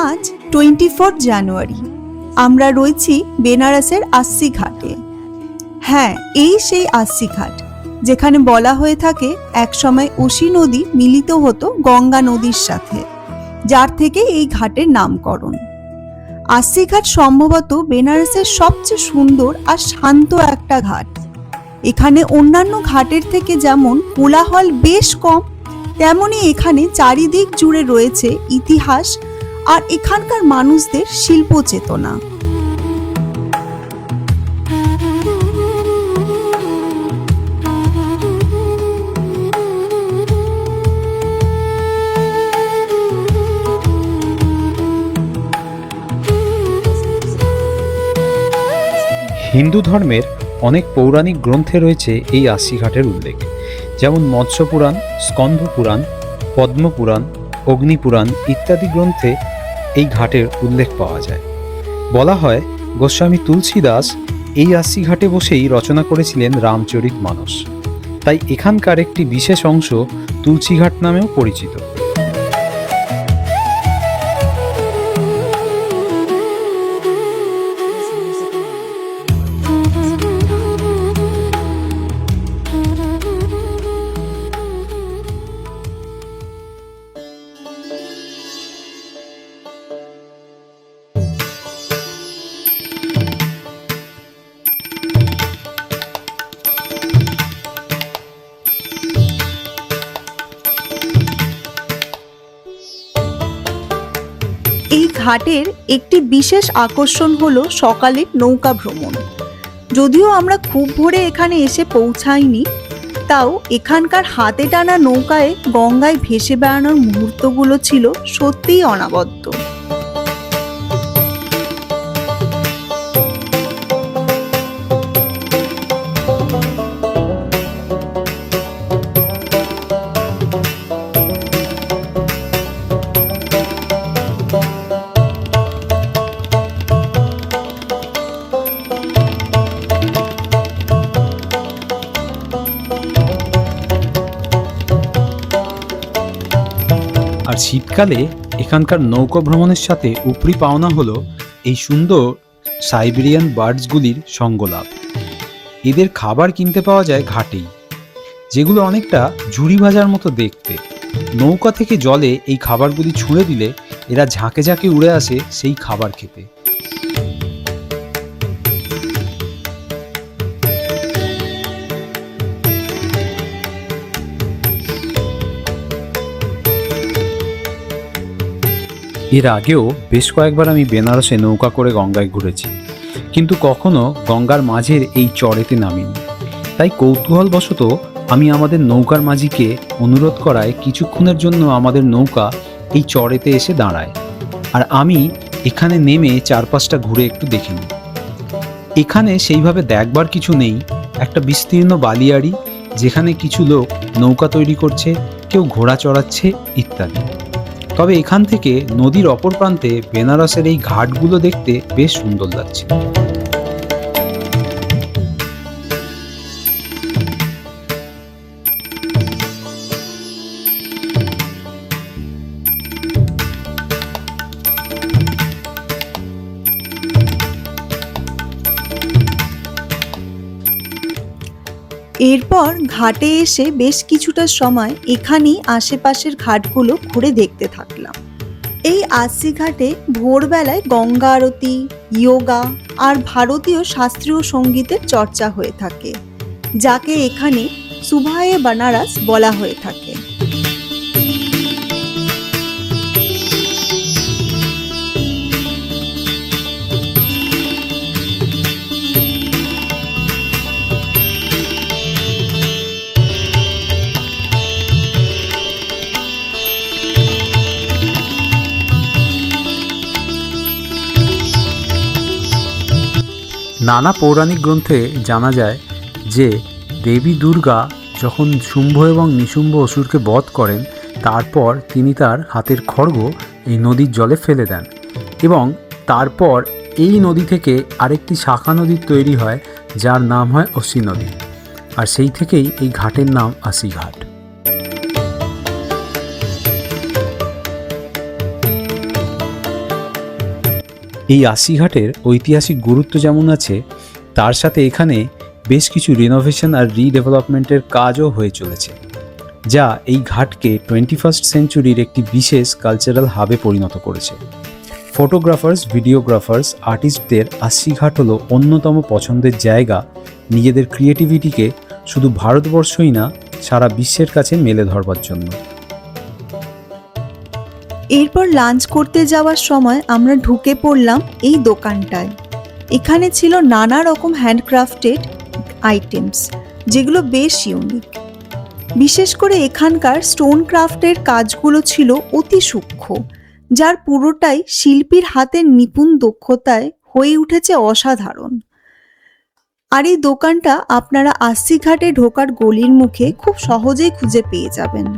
আজ 24 জানুয়ারি আমরা রয়েছি বেনারসের আস্সি ঘাটে। হ্যাঁ, এই সেই আস্সি ঘাট যেখানে বলা হয়ে থাকে একসময় অসি নদী মিলিত হতো গঙ্গা নদীর সাথে, যার থেকে এই ঘাটের নামকরণ। আস্সি ঘাট সম্ভবত বেনারসের সবচেয়ে সুন্দর আর শান্ত একটা ঘাট। এখানে অন্যান্য ঘাটের থেকে যেমন কোলাহল বেশ কম, তেমনি এখানে চারিদিক জুড়ে রয়েছে ইতিহাস আর এখানকার মানুষদের শিল্প চেতনা। হিন্দু ধর্মের অনেক পৌরাণিক গ্রন্থে রয়েছে এই আস্সি ঘাটের উল্লেখ, যেমন মৎস্য পুরাণ, স্কন্ধ পুরাণ, পদ্মপুরাণ, অগ্নিপুরাণ ইত্যাদি গ্রন্থে এই ঘাটের উল্লেখ পাওয়া যায়। বলা হয় গোস্বামী তুলসীদাস এই আস্সি ঘাটে বসেই রচনা করেছিলেন রামচরিতমানস, তাই এখানকার একটি বিশেষ অংশ তুলসীঘাট নামেও পরিচিত। এই ঘাটের একটি বিশেষ আকর্ষণ হলো সকালের নৌকা ভ্রমণ। যদিও আমরা খুব ভোরে এখানে এসে পৌঁছাইনি, তাও এখানকার হাতে টানা নৌকায় গঙ্গায় ভেসে বেড়ানোর মুহূর্তগুলো ছিল সত্যিই অনবদ্য। আর শীতকালে এখানকার নৌকা ভ্রমণের সাথে উপরি পাওনা হলো এই সুন্দর সাইবেরিয়ান বার্ডসগুলির সঙ্গলাভ। এদের খাবার কিনতে পাওয়া যায় ঘাটেই, যেগুলো অনেকটা ঝুড়ি ভাজার মতো দেখতে। নৌকা থেকে জলে এই খাবারগুলি ছুঁড়ে দিলে এরা ঝাঁকে ঝাঁকে উড়ে আসে সেই খাবার খেতে। এর আগেও বেশ কয়েকবার আমি বেনারসে নৌকা করে গঙ্গায় ঘুরেছি, কিন্তু কখনো গঙ্গার মাঝের এই চরেতে নামিনি। তাই কৌতূহলবশত আমি আমাদের নৌকার মাঝিকে অনুরোধ করায় কিছুক্ষণের জন্য আমাদের নৌকা এই চরেতে এসে দাঁড়ায়, আর আমি এখানে নেমে চারপাশটা ঘুরে একটু দেখে নিই। এখানে সেইভাবে দেখবার কিছু নেই, একটা বিস্তীর্ণ বালিয়াড়ি যেখানে কিছু লোক নৌকা তৈরি করছে, কেউ ঘোড়া চড়াচ্ছে ইত্যাদি। তবে এখান থেকে নদীর অপর প্রান্তে বেনারসের এই ঘাটগুলো দেখতে বেশ সুন্দর লাগছে। এরপর ঘাটে এসে বেশ কিছুটা সময় এখানেই আশেপাশের ঘাটগুলো ঘুরে দেখতে থাকলাম। এই আস্সি ঘাটে ভোরবেলায় গঙ্গা আরতি, যোগা আর ভারতীয় শাস্ত্রীয় সঙ্গীতের চর্চা হয়ে থাকে, যাকে এখানে সুবহ-এ বেনারস বলা হয়ে থাকে। নানা পৌরাণিক গ্রন্থে জানা যায় যে দেবী দুর্গা যখন শুম্ভ এবং নিশুম্ভ অসুরকে বধ করেন, তারপর তিনি তার হাতের খড়গ এই নদীর জলে ফেলে দেন, এবং তারপর এই নদী থেকে আরেকটি শাখা নদীর তৈরি হয়, যার নাম হয় অসি নদী, আর সেই থেকেই এই ঘাটের নাম আস্সি ঘাট। এই আশিঘাটের ঐতিহাসিক গুরুত্ব যেমন আছে, তার সাথে এখানে বেশ কিছু রিনোভেশন আর রিডেভেলপমেন্টের কাজও হয়ে চলেছে, যা এই ঘাটকে 21st সেঞ্চুরির একটি বিশেষ কালচারাল হাবে পরিণত করেছে। ফটোগ্রাফার্স, ভিডিওগ্রাফার্স, আর্টিস্টদের আশিঘাট হলো অন্যতম পছন্দের জায়গা নিজেদের ক্রিয়েটিভিটিকে শুধু ভারতবর্ষই না, সারা বিশ্বের কাছে মেলে ধরবার জন্য। এরপর লাঞ্চ করতে যাওয়ার সময় আমরা ঢুকে পড়লাম এই দোকানটায়। এখানে ছিল নানা রকম হ্যান্ডক্রাফটেড আইটেমস, যেগুলো বেশ ইউনিক। বিশেষ করে এখানকার স্টোন ক্রাফটের কাজগুলো ছিল অতি সূক্ষ্ম, যার পুরোটাই শিল্পীর হাতের নিপুণ দক্ষতায় হয়ে উঠেছে অসাধারণ। আর এই দোকানটা আপনারা আশিঘাটে ঢোকার গলির মুখে খুব সহজেই খুঁজে পেয়ে যাবেন।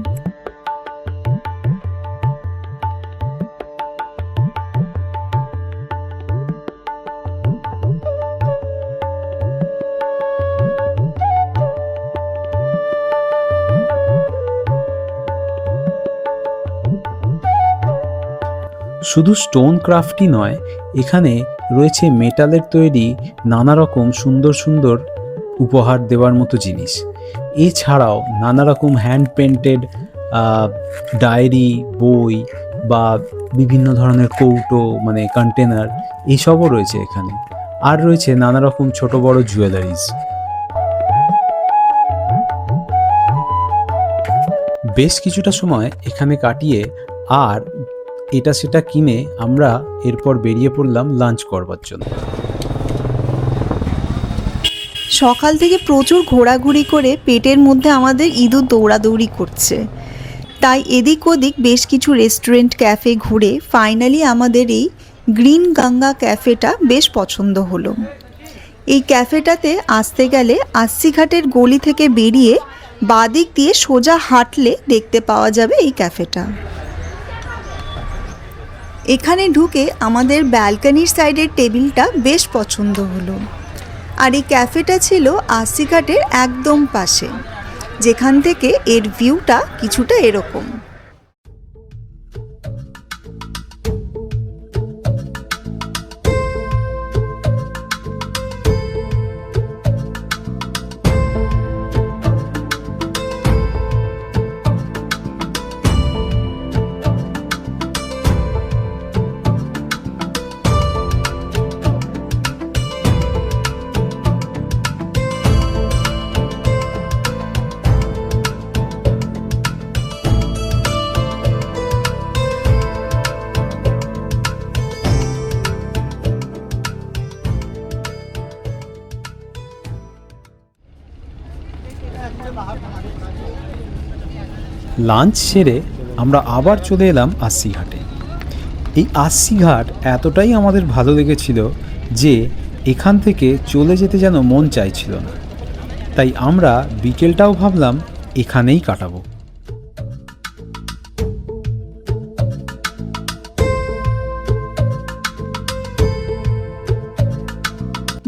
শুধু স্টোন ক্রাফটই নয়, এখানে রয়েছে মেটালের তৈরি নানা রকম সুন্দর সুন্দর উপহার দেওয়ার মতো জিনিস। এছাড়াও নানা রকম হ্যান্ড পেন্টেড ডায়েরি, বই বা বিভিন্ন ধরনের কৌটো মানে কন্টেনার, এসবও রয়েছে এখানে। আর রয়েছে নানা রকম ছোট বড় জুয়েলারিজ। বেশ কিছুটা সময় এখানে কাটিয়ে আর এটা সেটা কিনে আমরা এরপর বেরিয়ে পড়লাম লাঞ্চ করবার জন্য। সকাল থেকে প্রচুর ঘোরাঘুরি করে পেটের মধ্যে আমাদের ইঁদুর দৌড়াদৌড়ি করছে, তাই এদিক ওদিক বেশ কিছু রেস্টুরেন্ট, ক্যাফে ঘুরে ফাইনালি আমাদের এই গ্রিন গঙ্গা ক্যাফেটা বেশ পছন্দ হলো। এই ক্যাফেটাতে আসতে গেলে আশিঘাটের গলি থেকে বেরিয়ে বাদিক দিয়ে সোজা হাঁটলে দেখতে পাওয়া যাবে এই ক্যাফেটা। এখানে ঢুকে আমাদের ব্যালকনির সাইডের টেবিলটা বেশ পছন্দ হলো। আর এই ক্যাফেটা ছিল আশিঘাটের একদম পাশে, যেখান থেকে এর ভিউটা কিছুটা এরকম। লাঞ্চ সেরে আমরা আবার চলে এলাম আশিঘাটে। এই আশিঘাট এতটাই আমাদের ভালো লেগেছিল যে এখান থেকে চলে যেতে যেন মন চাইছিল না, তাই আমরা বিকেলটাও ভাবলাম এখানেই কাটাবো।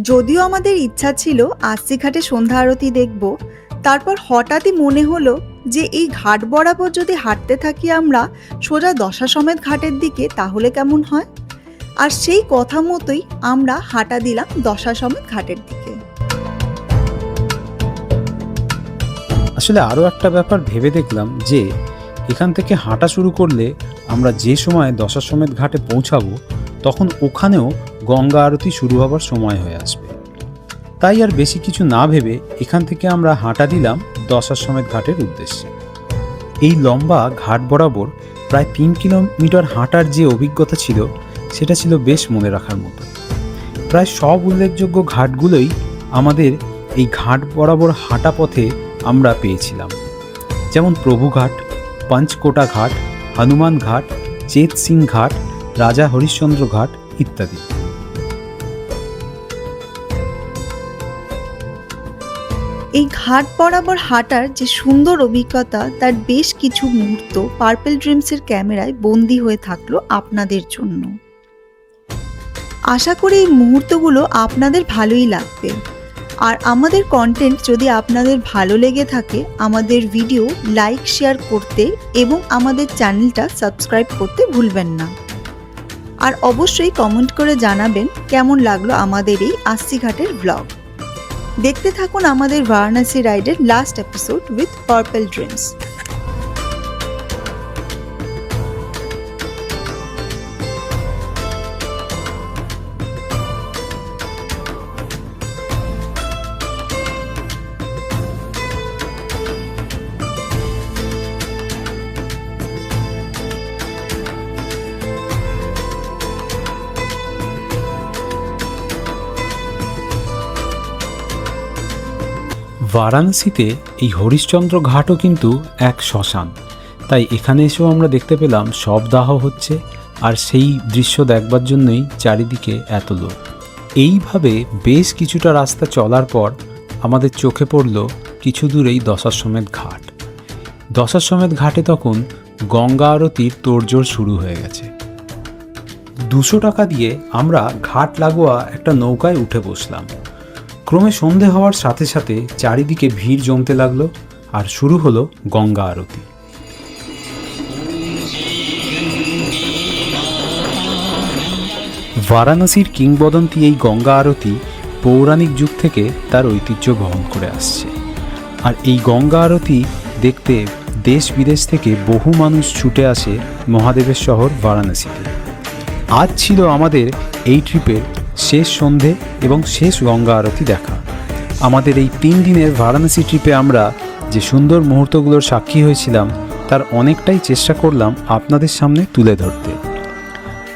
যদিও আমাদের ইচ্ছা ছিল আশিঘাটে সন্ধ্যা আরতি দেখব, তারপর হঠাৎই মনে হলো যে এই ঘাট বরাবর যদি হাঁটতে থাকি আমরা সোজা দশাসমেত ঘাটের দিকে, তাহলে কেমন হয়। আর সেই কথা মতোই আমরা হাঁটা দিলাম দশাসমেত ঘাটের দিকে। আসলে আরও একটা ব্যাপার ভেবে দেখলাম যে এখান থেকে হাঁটা শুরু করলে আমরা যে সময় দশাসমেত ঘাটে পৌঁছাবো তখন ওখানেও গঙ্গা আরতি শুরু হবার সময় হয়ে আসবে। তাই আর বেশি কিছু না ভেবে এখান থেকে আমরা হাঁটা দিলাম দশাসমেত ঘাটের উদ্দেশ্যে। এই লম্বা ঘাট বরাবর প্রায় 3 কিলোমিটার হাঁটার যে অভিজ্ঞতা ছিল সেটা ছিল বেশ মনে রাখার মতো। প্রায় সব উল্লেখযোগ্য ঘাটগুলোই আমাদের এই ঘাট বরাবর হাঁটা পথে আমরা পেয়েছিলাম, যেমন প্রভুঘাট, পঞ্চকোটা ঘাট, হনুমান ঘাট, চেত সিং ঘাট, রাজা হরিশ্চন্দ্র ঘাট ইত্যাদি। এই ঘাট বরাবর হাঁটার যে সুন্দর অভিজ্ঞতা, তার বেশ কিছু মুহূর্ত পার্পল ড্রিমসের ক্যামেরায় বন্দী হয়ে থাকলো আপনাদের জন্য। আশা করি এই মুহূর্তগুলো আপনাদের ভালোই লাগবে। আর আমাদের কন্টেন্ট যদি আপনাদের ভালো লেগে থাকে, আমাদের ভিডিও লাইক, শেয়ার করতে এবং আমাদের চ্যানেলটা সাবস্ক্রাইব করতে ভুলবেন না। আর অবশ্যই কমেন্ট করে জানাবেন কেমন লাগলো আমাদের এই আস্সি ঘাটের ব্লগ। দেখতে থাকুন আমাদের বারাণসী রাইডের last episode with purple dreams. বারাণসীতে এই হরিশ্চন্দ্র ঘাটও কিন্তু এক শ্মশান, তাই এখানে এসেও আমরা দেখতে পেলাম শবদাহ হচ্ছে, আর সেই দৃশ্য দেখবার জন্যই চারিদিকে এত লোক। এইভাবে বেশ কিছুটা রাস্তা চলার পর আমাদের চোখে পড়ল কিছু দূরেই দশাশ্বমেধ ঘাট। দশাশ্বমেধ ঘাটে তখন গঙ্গা আরতির তোড়জোড় শুরু হয়ে গেছে। 200 টাকা দিয়ে আমরা ঘাট লাগোয়া একটা নৌকায় উঠে বসলাম। ক্রমে সন্ধে হওয়ার সাথে সাথে চারিদিকে ভিড় জমতে লাগলো, আর শুরু হলো গঙ্গা আরতি। বারাণসীর কিংবদন্তি এই গঙ্গা আরতি পৌরাণিক যুগ থেকে তার ঐতিহ্য বহন করে আসছে, আর এই গঙ্গা আরতি দেখতে দেশ বিদেশ থেকে বহু মানুষ ছুটে আসে মহাদেবের শহর বারাণসীতে। আজ ছিল আমাদের এই ট্রিপের শেষ সন্ধে এবং শেষ গঙ্গা আরতি দেখা। আমাদের এই 3 দিনের বারাণসী ট্রিপে আমরা যে সুন্দর মুহূর্তগুলোর সাক্ষী হয়েছিলাম তার অনেকটাই চেষ্টা করলাম আপনাদের সামনে তুলে ধরতে।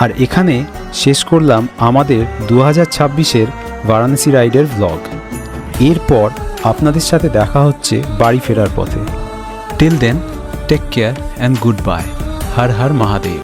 আর এখানে শেষ করলাম আমাদের 2026-এর বারাণসী রাইডের ব্লগ। এরপর আপনাদের সাথে দেখা হচ্ছে বাড়ি ফেরার পথে। Till then, take care and goodbye. Har Har Mahadev.